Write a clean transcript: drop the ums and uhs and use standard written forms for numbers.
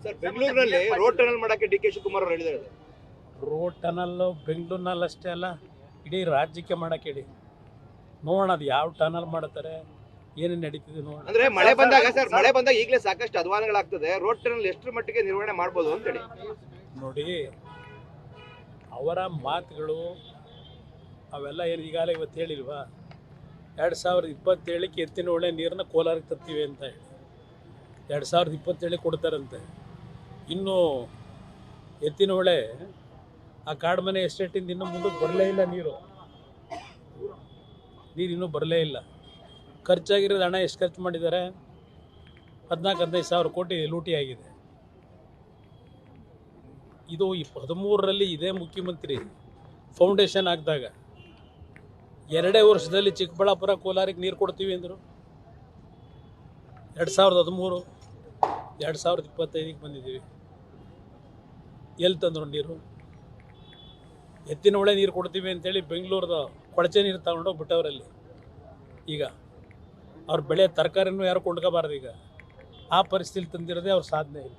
Sir ಬೆಂಗಳೂರಿನಲ್ಲಿ road tunnel ಮಾಡಕ್ಕೆ D K Shivakumar ಅವರು ಹೇಳಿದ್ದಾರೆ. ರೋಡ್ ಟನಲ್ಲು ಬೆಂಗಳೂರಿನಲ್ಲಿ ಅಷ್ಟೇ ಅಲ್ಲ, ಇಡೀ ರಾಜ್ಯಕ್ಕೆ ಮಾಡಕ್ಕೆ ಹೇಳಿ ನೋಡೋಣ ಅದು ಯಾವ ಟನಲ್ ಮಾಡ್ತಾರೆ, ಏನೇನು ನಡೀತಿದೆ ನೋಡೋಣ. ಅಂದ್ರೆ ಮಳೆ ಬಂದಾಗ ಸರ್, ಮಳೆ ಬಂದಾಗ ಈಗಲೇ ಸಾಕಷ್ಟು ಅಧ್ವಾನಗಳಾಗ್ತದೆ, ರೋಡ್ ಟನಲ್ ಎಷ್ಟರ ಮಟ್ಟಿಗೆ ನಿರ್ವಹಣೆ ಮಾಡ್ಬೋದು ಅಂತೇಳಿ. ನೋಡಿ, ಅವರ ಮಾತುಗಳು ಅವೆಲ್ಲ ಏನು ಈಗಾಗಲೇ ಇವತ್ತು ಹೇಳಿಲ್ವಾ, 2027ಕ್ಕೆ ಎತ್ತಿನ ಹೊಳೆ ನೀರನ್ನ ಕೋಲಾರಕ್ಕೆ ತರ್ತೀವಿ ಅಂತ ಹೇಳಿ 2027 ಕೊಡ್ತಾರಂತೆ. ಇನ್ನು ಎತ್ತಿನ ಹೊಳೆ ಆ ಕಾಡ್ಮನೆ ಎಸ್ಟೇಟಿಂದ ಇನ್ನೂ ಮುಂದಕ್ಕೆ ಬರಲೇ ಇಲ್ಲ, ನೀರು ಇನ್ನೂ ಬರಲೇ ಇಲ್ಲ. ಖರ್ಚಾಗಿರೋದು ಹಣ ಎಷ್ಟು ಖರ್ಚು ಮಾಡಿದ್ದಾರೆ? 14-15 ಸಾವಿರ ಕೋಟಿ ಲೂಟಿ ಆಗಿದೆ. ಇದು 13ರಲ್ಲಿ ಇದೇ ಮುಖ್ಯಮಂತ್ರಿ ಫೌಂಡೇಶನ್ ಹಾಕಿದಾಗ 2 ವರ್ಷದಲ್ಲಿ ಚಿಕ್ಕಬಳ್ಳಾಪುರ ಕೋಲಾರಕ್ಕೆ ನೀರು ಕೊಡ್ತೀವಿ ಅಂದರು. 2013, 2025ಗೆ ಬಂದಿದ್ದೀವಿ. ಎಲ್ಲಿ ತಂದರು ನೀರು? ಎತ್ತಿನ ಹೊಳೆ ನೀರು ಕೊಡ್ತೀವಿ ಅಂತೇಳಿ ಬೆಂಗಳೂರದ ಕೊಳಚೆ ನೀರು ತಗೊಂಡೋಗಿ ಬಿಟ್ಟವರಲ್ಲಿ. ಈಗ ಅವ್ರು ಬೆಳೆ ತರಕಾರಿನೂ ಯಾರು ಕೊಂಡ್ಕೋಬಾರ್ದು. ಈಗ ಆ ಪರಿಸ್ಥಿತಿ ತಂದಿರೋದೇ ಅವ್ರ ಸಾಧನೆ ಇಲ್ಲ.